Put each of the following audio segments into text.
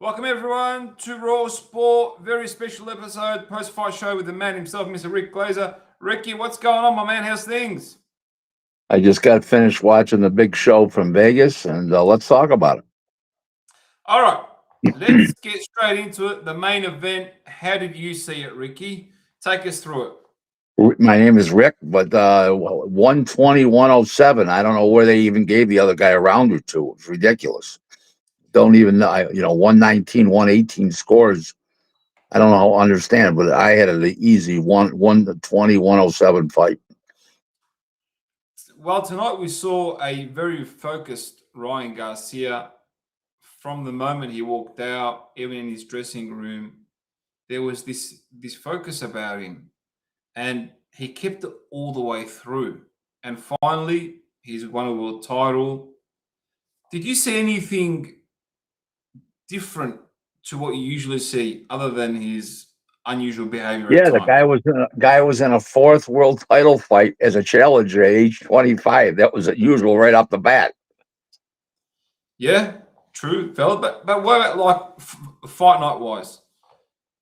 Welcome everyone to Raw Sport. Very special episode, post-fight show with the man himself, Mr. Rick Glazer. Ricky, what's going on, my man? How's things? I just got finished watching the big show from Vegas, and let's talk about All right, let's get straight into it. The main event. How did you see it, Ricky? Take us through it. My name is Rick, but 120, 107. I don't know where they even gave the other guy a round or two. It's ridiculous. Don't even know. 119, 118 scores. I don't know how to understand, but I had an easy 120, 107 fight. Well, tonight we saw a very focused Ryan Garcia. From the moment he walked out, even in his dressing room, there was this focus about him, and he kept it all the way through. And finally, he's won a world title. Did you see anything different to what you usually see, other than his unusual behavior at Yeah, the times? guy was in a fourth world title fight as a challenger at age 25. That was usual right off the bat. Yeah, true, fella. But what about like fight night wise?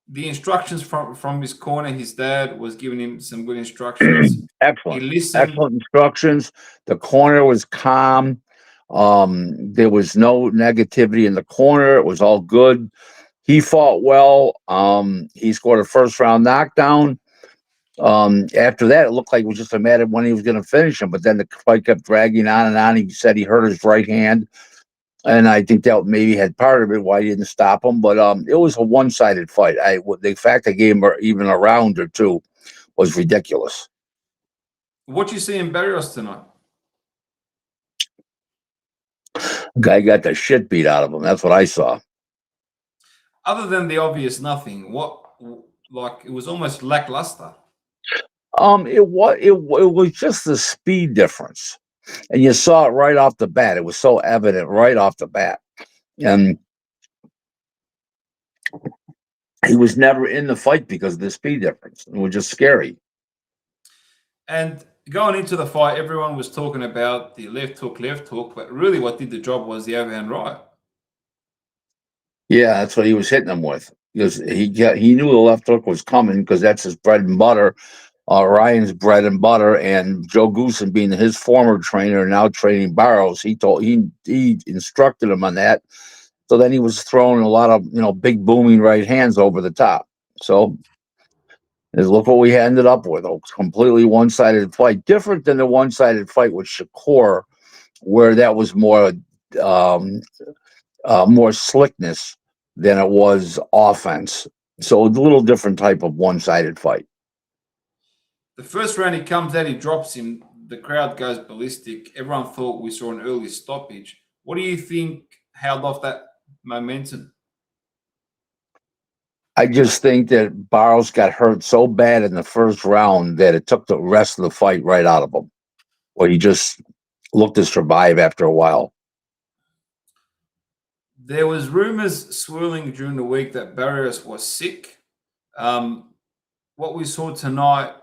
The instructions from his corner, his dad was giving him some good instructions. He Excellent, listened. excellent instructions. The corner was calm. There was no negativity in the corner. It was all good. He fought well. He scored a first round knockdown. After that, it looked like it was just a matter of when he was going to finish him. But then the fight kept dragging on and on. He said he hurt his right hand, and I think that maybe had part of it why he didn't stop him. But it was a one sided fight. The fact they gave him even a round or two was ridiculous. What you see in Barrios tonight? Guy got the shit beat out of him. That's what I saw. Other than the obvious nothing, what, like, it was almost lackluster. It was just the speed difference, and you saw it right off the bat. It was so evident right off the bat, and he was never in the fight because of the speed difference. It was just scary. And going into the fight, everyone was talking about the left hook, but really what did the job was the overhand right. Yeah, that's what he was hitting him with because he knew the left hook was coming because that's his bread and butter. Ryan's bread and butter, and Joe Goosen being his former trainer and now training Barrows, he instructed him on that. So then he was throwing a lot of big booming right hands over the top. So look what we ended up with, a completely one sided fight, different than the one sided fight with Shakur, where that was um, more slickness than it was offense. So a little different type of one sided fight. The first round he comes out, he drops him. The crowd goes ballistic. Everyone thought we saw an early stoppage. What do you think held off that momentum? I just think that Barros got hurt so bad in the first round that it took the rest of the fight right out of him, where he just looked to survive after a while. There was rumors swirling during the week that Barrios was sick. What we saw tonight,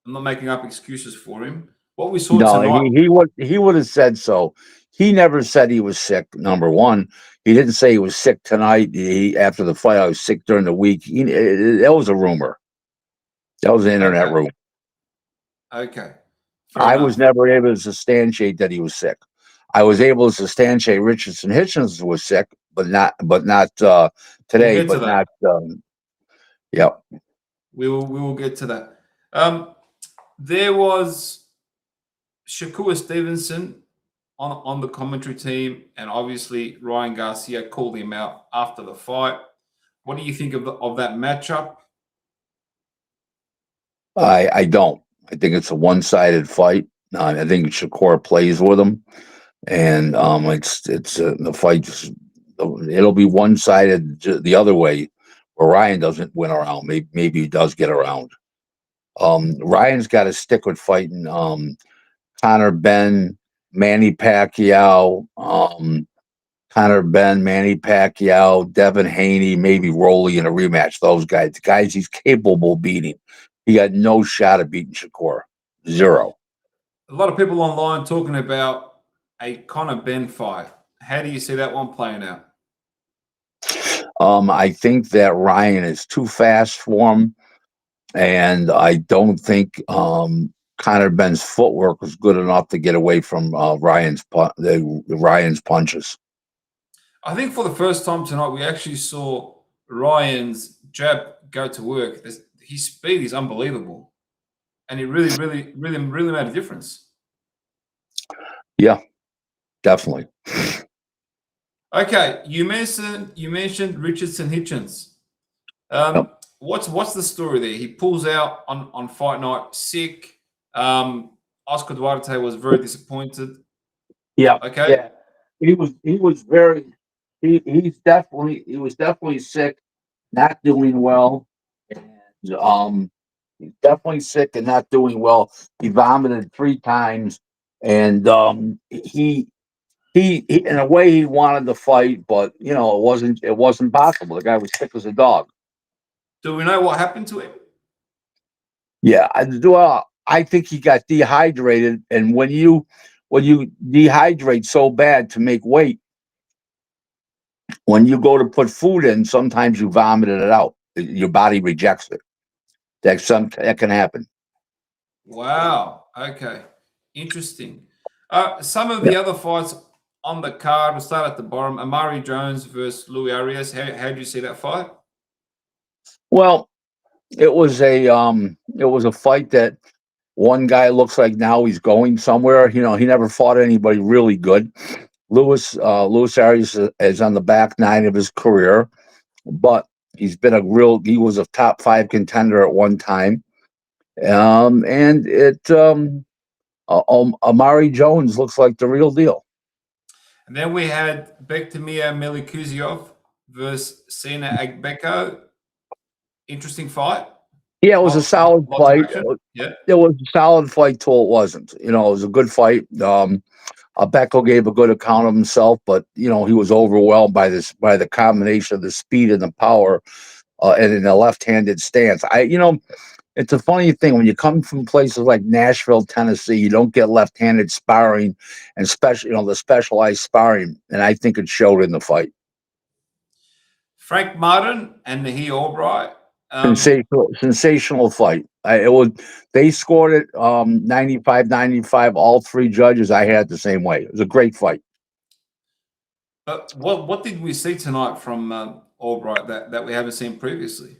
I'm not making up excuses for him. What we saw No, tonight, he would have said so. He never said he was sick. Number one, he didn't say he was sick tonight. After the fight, I was sick during the week. That was a rumor. That was an internet okay, rumor. okay, fair I was enough. never able to substantiate that he was sick. I was able to substantiate Richardson Hitchens was sick, but not We'll today. get to But that. not. Yeah. We will get to that. There was Shakur Stevenson on the commentary team, and obviously Ryan Garcia called him out after the fight. What do you think of that matchup? I don't. I think it's a one sided fight. I think Shakur plays with him, and it's the fight. It'll be one sided the other way, where Ryan doesn't win around. Maybe he does get around. Ryan's got to stick with fighting Conor Ben, Manny Pacquiao, Conor Ben, Manny Pacquiao, Devin Haney, maybe Rolly in a rematch. Those guys, the guys he's capable of beating. He got no shot at beating Shakur. Zero. A lot of people online talking about a Conor Ben fight. How do you see that one playing out? I think that Ryan is too fast for him, and I don't think Conor Benn's footwork was good enough to get away from Ryan's punches. I think for the first time tonight, we actually saw Ryan's jab go to work. His speed is unbelievable, and it really made a difference. Yeah, definitely. Okay, you mentioned Richardson Hitchens. Yep. What's the story there? He pulls out on fight night sick. Oscar Duarte was very disappointed. Yeah, Okay, yeah. He was very he was definitely sick, not doing well, and he's definitely sick and not doing well. He vomited 3 times, and he in a way he wanted to fight, but it wasn't possible. The guy was sick as a dog. do we know what happened to him? Yeah, I think he got dehydrated, and when you dehydrate so bad to make weight, when you go to put food in, sometimes you vomit it out. Your body rejects it. That can happen. Wow. Okay. Interesting. Some of Yeah. the other fights on the card, we'll start at the bottom. Amari Jones versus Louis Arias. How do you see that fight? Well, it was a fight that one guy looks like now he's going somewhere. He never fought anybody really good. Louis Arias is on the back nine of his career, but he was a top five contender at one time. And Amari Jones looks like the real deal. And then we had Bektemir Melikuziev versus Sina Agbeko. Interesting fight. Yeah, it was a solid Lots of fight. action. Yeah. It was a solid fight till it wasn't. It was a good fight. Beckel gave a good account of himself, but he was overwhelmed by the combination of the speed and the power, and in a left-handed stance. It's a funny thing when you come from places like Nashville, Tennessee, you don't get left-handed sparring, and the specialized sparring, and I think it showed in the fight. Frank Martin and Nahi Albright. Sensational fight. They scored it 95-95. All three judges, I had the same way. It was a great fight. But what did we see tonight from Albright that we haven't seen previously?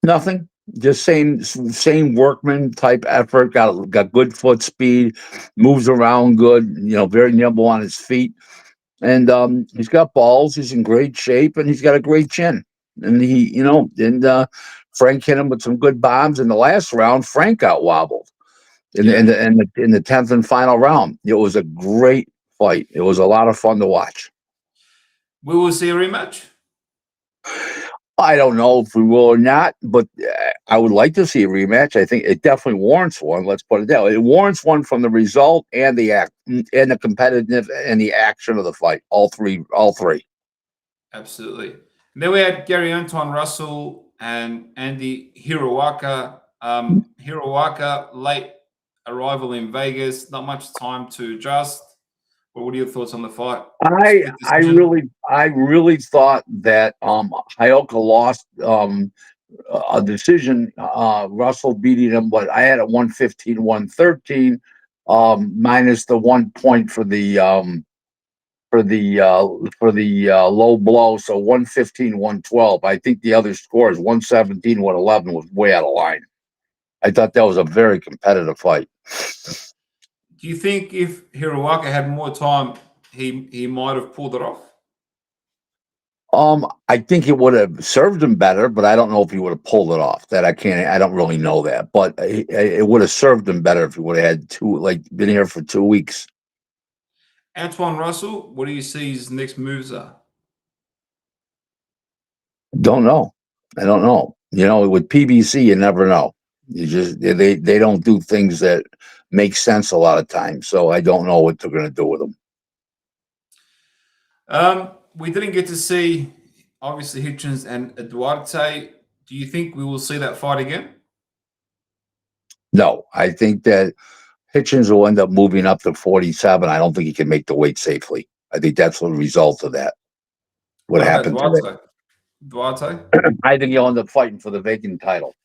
Nothing. Just same workman type effort. Got good foot speed, moves around good. Very nimble on his feet, and he's got balls. He's in great shape, and he's got a great chin. And Frank hit him with some good bombs in the last round. Frank got wobbled Yeah. in the 10th and final round. It was a great fight. It was a lot of fun to watch. We will see a rematch. I don't know if we will or not, but I would like to see a rematch. I think it definitely warrants one. Let's put it that way. It warrants one from the result and the act and the competitiveness and the action of the fight. All three. Absolutely. And then we had Gary Antoine Russell and Andy Hiroaka. Hiroaka, late arrival in Vegas, not much time to adjust. But what are your thoughts on the fight? I Split I decision. really thought that Hyoka lost a decision. Russell beating him, but I had it 115, 113, minus the 1 point for the low blow, so 115, 112. I think the other scores 117, 111 was way out of line. I thought that was a very competitive fight. Do you think if Hiroaka had more time, he might have pulled it off? I think it would have served him better, but I don't know if he would have pulled it off. I don't really know that, but it would have served him better if he would have had been here for 2 weeks. Antoine Russell, what do you see his next moves are? Don't know. I don't know. With PBC, you never know. They don't do things that make sense a lot of times. So I don't know what they're going to do with them. We didn't get to see, obviously, Hitchens and Duarte. Do you think we will see that fight again? No, I think that Hitchens will end up moving up to 47. I don't think he can make the weight safely. I think that's the result of that. what What about happened today. Duarte? Duarte? I think he'll end up fighting for the vacant title.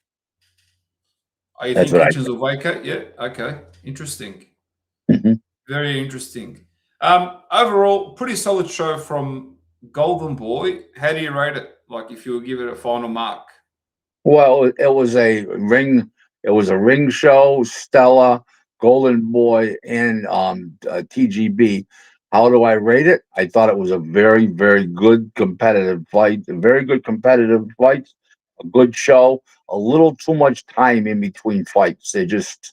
Oh, you That's think what I Hitchens will vacate? Yeah. Okay. Interesting. think. Mhm. Very interesting. Overall, pretty solid show from Golden Boy. How do you rate it? Like, if you would give it a final mark? Well, it was a ring. It was a ring show. Stella, Golden Boy, and TGB. How do I rate it? I thought it was a very, very good competitive fight. A very good competitive fight. A good show. A little too much time in between fights. They just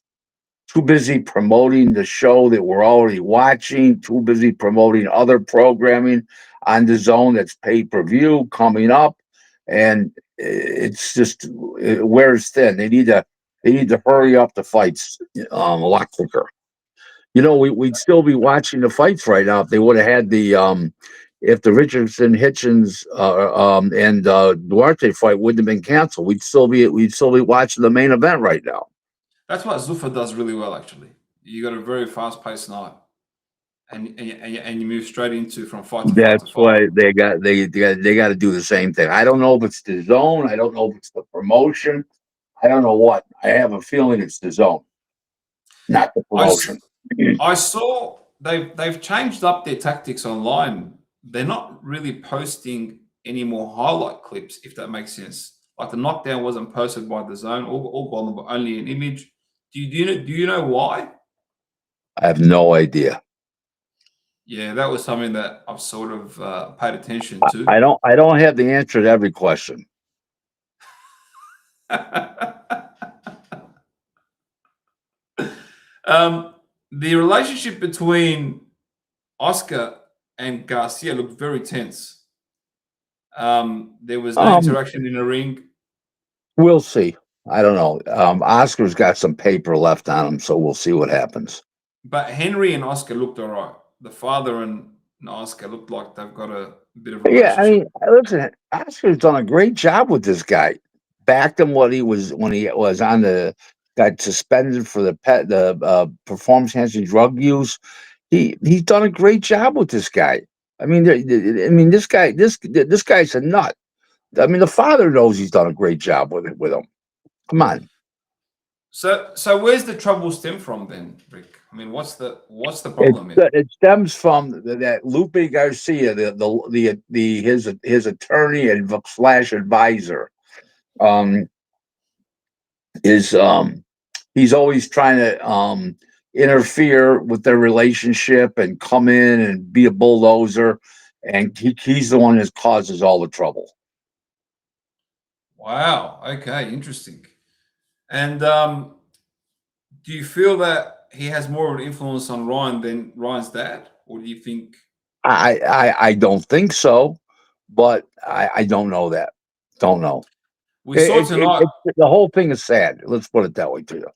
too busy promoting the show that we're already watching, too busy promoting other programming on the zone that's pay-per-view coming up. And it's just it wears thin. They need to hurry up the fights a lot quicker. We'd still be watching the fights right now if they would have had the if the Richardson Hitchens and Duarte fight wouldn't have been canceled. We'd still be watching the main event right now. That's what Zuffa does really well, actually. You got a very fast-paced night, and you move straight into from fight to fight to That's fight. why they got to do the same thing. I don't know if it's the zone. I don't know if it's the promotion. I don't know what. I have a feeling it's the zone, not the I, promotion. s- I saw they've changed up their tactics online. They're not really posting any more highlight clips, if that makes sense. Like the knockdown wasn't posted by the zone, all Golden, but only an image. Do you know why? I have no idea. Yeah, that was something that I've sort of paid attention I to. don't. I don't have the answer to every question. um, the relationship between Oscar and Garcia looked very tense. There was no Um, interaction in the ring, we'll see. I don't know. Oscar's got some paper left on him, so we'll see what happens. but Henry and Oscar looked all right. The father and Oscar looked like they've got a bit of a Yeah, I relationship. mean, listen, Oscar's done a great job with this guy. Backed him what he was when he was on the got suspended for the performance enhancing drug use. He's done a great job with this guy. I mean, this guy's a nut. I mean, the father knows he's done a great job with him. Come on, So where's the trouble stem from then, Rick? I mean, what's the problem here? it stems from that Lupe Garcia, his attorney and slash advisor. Um, is he's always trying to interfere with their relationship and come in and be a bulldozer, and he's the one that causes all the trouble. Wow. Okay. Interesting. And do you feel that he has more of an influence on Ryan than Ryan's dad, or do you think I don't think so, but I don't know that. Don't know. we saw tonight? The whole thing is sad. Let's put it that way to you.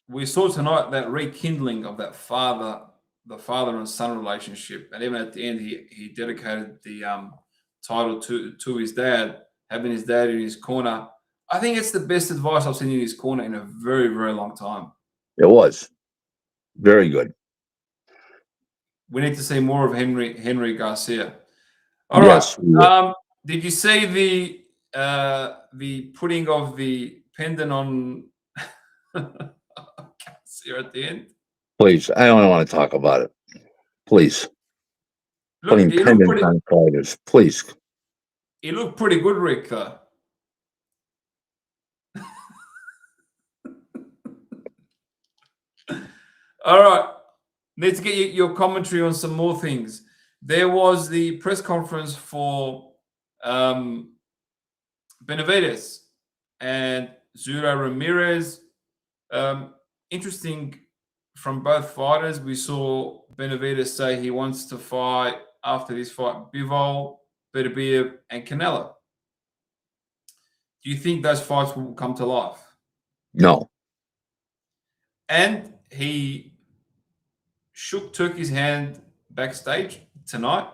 We saw tonight that rekindling of that the father and son relationship, and even at the end, he dedicated the title to his dad, having his dad in his corner. I think it's the best advice I've seen in his corner in a very, very long time. It was very good. We need to see more of Henry Garcia. All right. Yes, we will. Did you see the putting of the pendant on Garcia at the end? Please, I don't want to talk about it. Please, Look, putting pendants on fighters. Please. he looked pretty good, Rick. Though. All right. Need to get your commentary on some more things. There was the press conference for Benavides and Zura Ramirez. Interesting from both fighters. We saw Benavides say he wants to fight after this fight Bivol, Beterbiev, and Canelo. Do you think those fights will come to life? No. And he shook Turkey's hand backstage tonight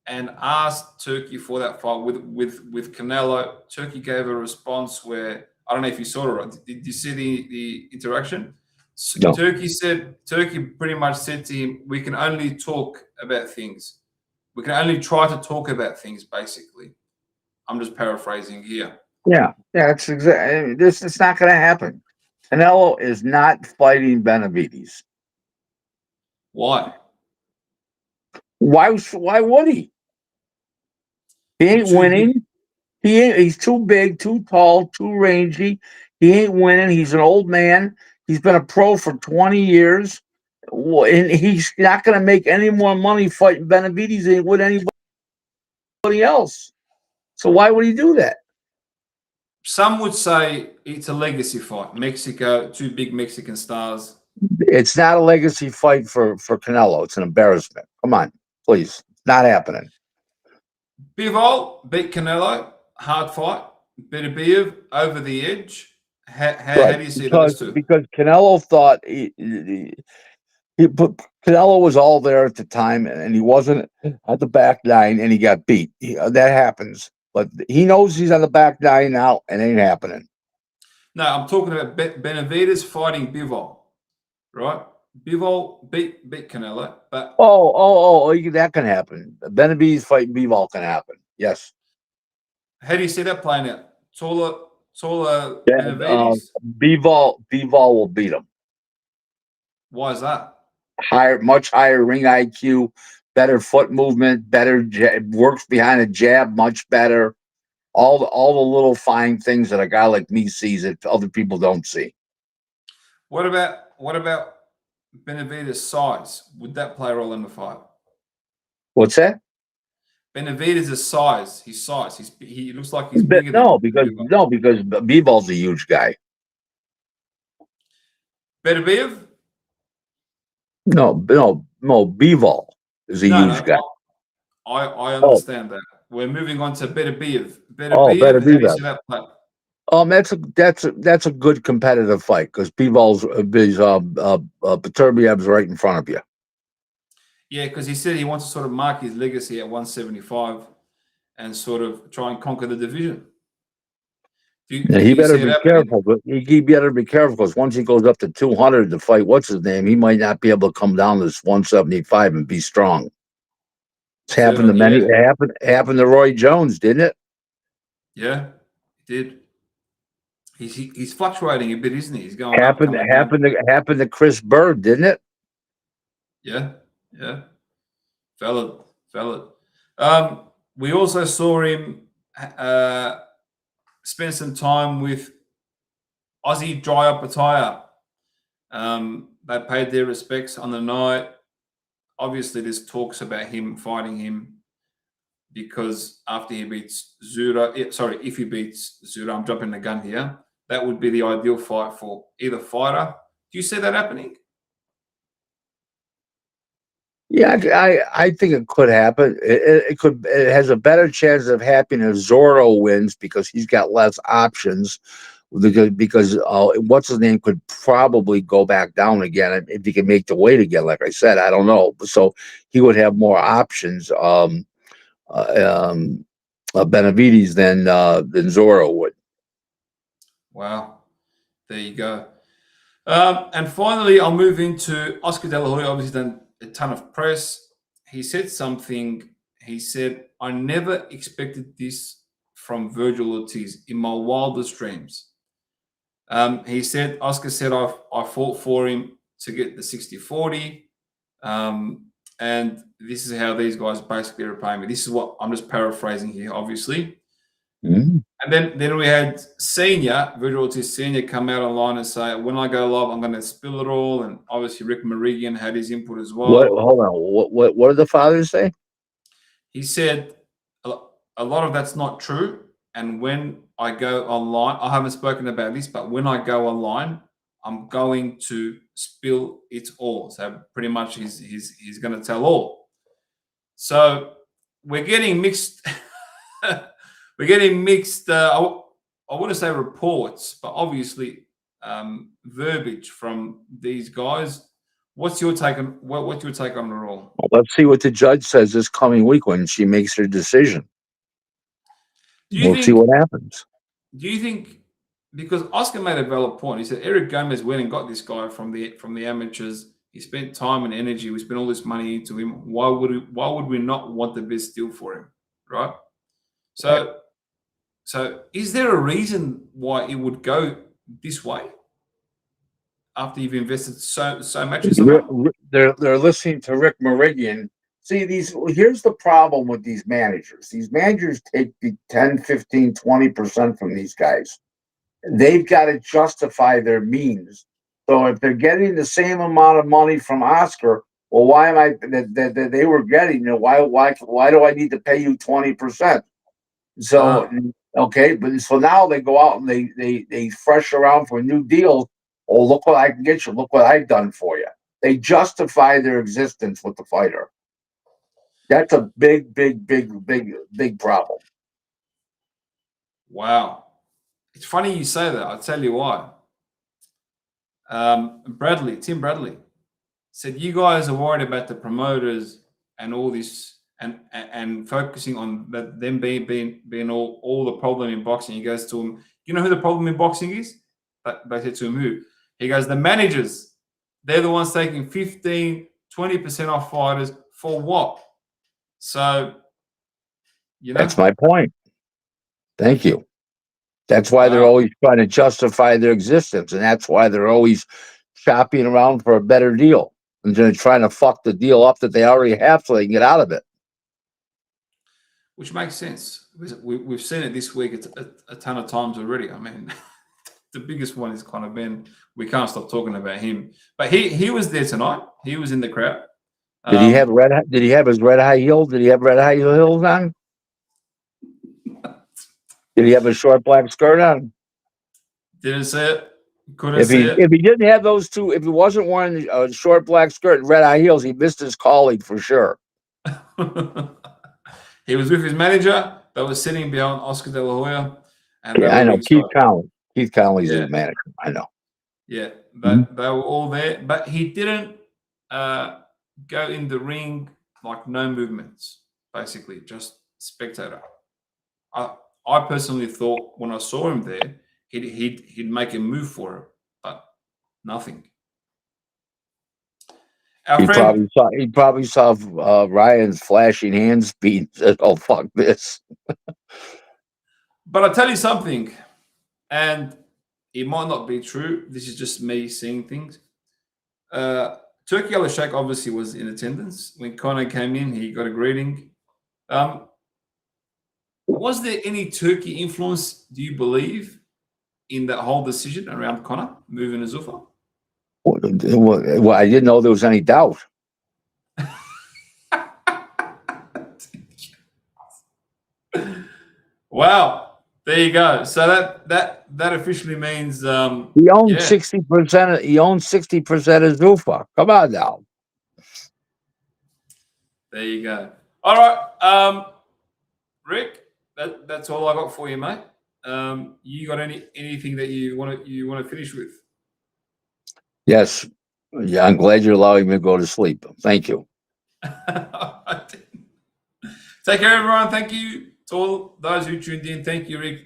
and asked Turkey for that fight with Canelo. Turkey gave a response where I don't know if you saw it. Right? Did you see the interaction? No. Turkey pretty much said to him, "We can only talk about things. We can only try to talk about things, basically. I'm just paraphrasing here. Yeah, yeah, it's exactly this. It's not going to happen. Canelo is not fighting Benavides. Why? Why? Why would he? He He's ain't too big. winning. He ain't. He's too big, too tall, too rangy. He ain't winning. He's an old man. He's been a pro for 20 years, and he's not going to make any more money fighting Benavides than he would anybody else. So why would he do that? Some would say it's a legacy fight. Mexico, two big Mexican stars. It's not a legacy fight for Canelo. It's an embarrassment. Come on, please. It's not happening. Bivol beat Canelo, hard fight. Beterbiev over the edge. How Right. do you see those two? Because Canelo thought he put Canelo was all there at the time, and he wasn't at the back nine, and he got beat. That happens, but he knows he's on the back nine now, and it ain't happening. No, I'm talking about Benavides fighting Bivol, right? Bivol beat Canelo, but That can happen. Benavides fighting Bivol can happen. Yes. how do you see that playing out? Taller Yeah, Benavides? Bivol will beat him. Why is that? Much higher ring IQ, better foot movement, better works behind a jab much better. All the little fine things that a guy like me sees that other people don't see. What about Benavides' size? Would that play a role in the fight? What's that? Benavides' size, his size. He looks like he's bigger No, than because Bivol. Bivol's a huge guy. Beterbiev? No, Bivol is a huge guy. No. I Oh, understand that. We're moving on to Beterbiev. better Beterbiev, how do you Bivol. see that play? That's a good competitive fight because Bivol's Beterbiev's right in front of you. Yeah, because he said he wants to sort of mark his legacy at 175 and sort of try and conquer the division. Yeah, Do he you better see it be happening? careful. But he better be careful because once he goes up to 200 to fight what's his name, he might not be able to come down to this 175 and be strong. It's happened to Certainly, many. yeah. It happened to Roy Jones, didn't it? Yeah, he did. He's fluctuating a bit, isn't he? He's going up, Happened coming down. happened to Chris Bird, didn't it? Yeah, yeah. Valid. We also saw him uh, spend some time with Aussie Dry Up Attire. They paid their respects on the night. Obviously, there's talks about him fighting him because after he beats Zura, if he beats Zura, I'm jumping the gun here. That would be the ideal fight for either fighter. Do you see that happening? Yeah, I think it could happen. It has a better chance of happening if Zorro wins because he's got less options. Because what's his name could probably go back down again if he can make the weight again. Like I said, I don't know. So he would have more options. Uh, um, Benavides than Zorro would. Wow. There you go. And finally, I'll move into Oscar De La Hoya. Obviously, done a ton of press. He said something. He said, "I never expected this from Virgil Ortiz in my wildest dreams." He said, Oscar said, I fought for him to get the 60-40. And this is how these guys basically repay me. This is what I'm just paraphrasing here, obviously. Mhm. And then we had Virgil Ortiz Senior, come out online and say, when I go live, I'm going to spill it all. And obviously, Rick Merigian had his input as What? well. Hold on. What did the fathers say? He said, a lot of that's not true. And when I go online, I haven't spoken about this, but when I go online, I'm going to spill it all. So pretty much he's going to tell all. So we're getting mixed. We're getting mixed. I want to say reports, but obviously verbiage from these guys. What's your take on what's your take on the rule? Well, let's see what the judge says this coming week when she makes her decision. Do you We'll see think? what happens. Do you think? Because Oscar made a valid point. He said Eric Gomez went and got this guy from the amateurs He spent time and energy. We spent all this money into him. Why would we not want the best deal for him, right? Right. So is there a reason why it would go this way after you've invested so much in someone? They're listening to Rick Meridian. See, here's the problem with these managers. These managers take the 10, 15, 20% from these guys. They've got to justify their means. So if they're getting the same amount of money from Oscar, well, why am I that they were getting? Why do I need to pay you 20%? So okay, but so now they go out and they fresh around for new deals. Oh, look what I can get you. Look what I've done for you. They justify their existence with the fighter. That's a big, big, big, big, big problem. Wow. It's funny you say that. I'll tell you why. Tim Bradley said, you guys are worried about the promoters and all this and focusing on them being all the problem in boxing. He goes to him, you know who the problem in boxing is? They said to him, who? He goes, the managers. They're the ones taking 15, 20% off fighters for what? So, That's my point. Thank you. That's why they're Wow. always trying to justify their existence, and that's why they're always shopping around for a better deal. And they're trying to fuck the deal up that they already have so they can get out of it. Which makes sense. We've seen it this week a ton of times already. I mean, the biggest one is Conor Ben. We can't stop talking about him. But he was there tonight. He was in the crowd. Did he have Did he have his red high heel? Did he have red high heels on? Did he have a short black skirt on? Didn't see it. Couldn't see it. If he didn't have those two, if he wasn't wearing a short black skirt and red high heels, he missed his calling for sure. He was with his manager that was sitting behind Oscar De La Hoya. And I know Keith Conley. Keith Conley's his manager. I know. Yeah, they were all there, but he didn't go in the ring like no movements. Basically, just spectator. I personally thought when I saw him there, he'd make a move for it, but nothing. He probably saw Ryan's flashing hand speed. Said, "Oh fuck this!" But I'll tell you something, and it might not be true. This is just me seeing things. Turkey Al-Sheikh obviously was in attendance when Conor came in. He got a greeting. Was there any Turkey influence, do you believe, in that whole decision around Conor moving to Zuffa? Well, I didn't know there was any doubt. Wow, there you go. So that officially means he owns 60%. He owns 60% of Zuffa. Come on now. There you go. All right, Rick. That's all I got for you, mate. You got anything that you want to finish with? Yes. Yeah, I'm glad you're allowing me to go to sleep. Thank you. Take care, everyone. Thank you to all those who tuned in. Thank you, Rick.